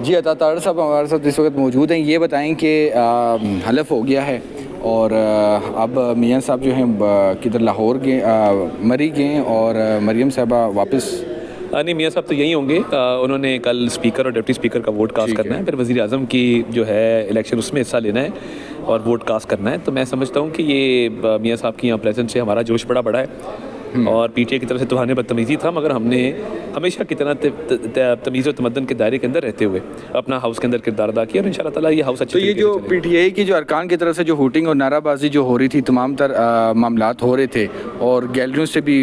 जी अता तार साहब हमारे साथ इस वक्त मौजूद हैं। ये बताएं कि हलफ हो गया है और अब मियां साहब जो हैं किधर लाहौर गए, मरी गए और मरियम साहबा वापस नहीं, मियां साहब तो यहीं होंगे। उन्होंने कल स्पीकर और डिप्टी स्पीकर का वोट कास्ट करना है, फिर वज़ीर आज़म की जो है इलेक्शन उसमें हिस्सा लेना है और वोट कास्ट करना है। तो मैं समझता हूँ कि ये मियां साहब की यहाँ प्रेजेंस से हमारा जोश बड़ा है और पीटीआई की तरफ से तो हमें बदतमीज़ी था, मगर हमने हमेशा की तरह तमीज़ और तमद्दन के दायरे के अंदर रहते हुए अपना हाउस के अंदर किरदार अदा किया और इंशाअल्लाह ताला ये हाउस अच्छे। तो ये जो पीटीआई की जो अरकान की तरफ से जो हुटिंग और नाराबाजी जो हो रही थी, तमाम तर मामलात हो रहे थे और गैलरियों से भी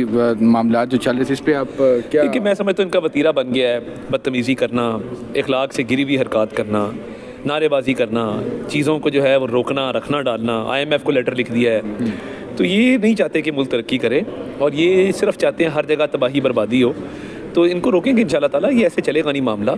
मामलात जो चल रहे थे, इस पर आप क्या? देखिए, मैं समझता हूँ इनका वतीरा बन गया है बदतमीज़ी करना, इखलाक से गिरी हुई हरकत करना, नारेबाजी करना, चीज़ों को जो है वो रोकना रखना डालना। IMF को लेटर लिख दिया है। तो ये नहीं चाहते कि मुल्क तरक्की करे और ये सिर्फ चाहते हैं हर जगह तबाही बर्बादी हो। तो इनको रोकेंगे इंशाल्लाह ताला, ये ऐसे चलेगा नहीं मामला।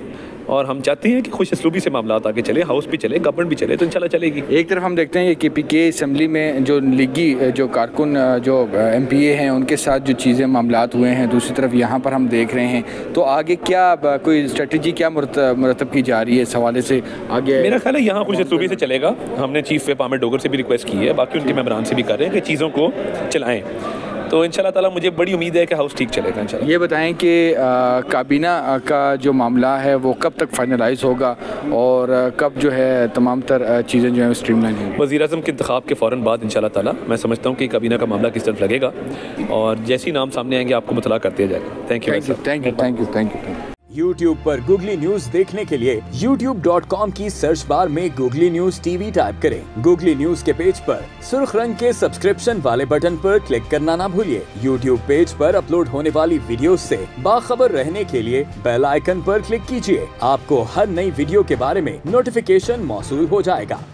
और हम चाहते हैं कि खुश असलूबी से मामला आगे चले, हाउस भी चले, गवर्नमेंट भी चले, तो इंशाल्लाह चलेगी। एक तरफ हम देखते हैं कि KPK असम्बली में जो लीगी जो कारकुन जो MPA हैं उनके साथ जो चीज़ें मामलात हुए हैं, दूसरी तरफ यहाँ पर हम देख रहे हैं। तो आगे क्या कोई स्ट्रेटजी क्या मुरतब की जा रही है इस हवाले से आगे? मेरा ख्याल है यहाँ खुश असलूबी से चलेगा। हमने चीफ व्हिप आमिर डोगर से भी रिक्वेस्ट की है, बाकी उनके मेंबरान से भी कर रहे हैं कि चीज़ों को चलाएँ। तो इंशाल्लाह ताला मुझे बड़ी उम्मीद है कि हाउस ठीक चलेगा इंशाल्लाह। ये बताएं कि काबीना का जो मामला है वो कब तक फाइनलाइज होगा और कब जो है तमाम तर चीज़ें जो हैं स्ट्रीमलाइन होंगी? वज़ीर आज़म के इंतखाब के फ़ौरन बाद इंशाल्लाह ताला मैं समझता हूँ कि काबीना का मामला किस तरफ लगेगा और जैसे ही नाम सामने आएंगे आपको मुतला कर दिया जाएगा। Thank you. YouTube पर गूगली न्यूज देखने के लिए youtube.com की सर्च बार में गूगली न्यूज TV टाइप करें। गूगली न्यूज के पेज पर सुर्ख रंग के सब्सक्रिप्शन वाले बटन पर क्लिक करना ना भूलिए। YouTube पेज पर अपलोड होने वाली वीडियोस से बाखबर रहने के लिए बेल आइकन पर क्लिक कीजिए। आपको हर नई वीडियो के बारे में नोटिफिकेशन मौसूल हो जाएगा।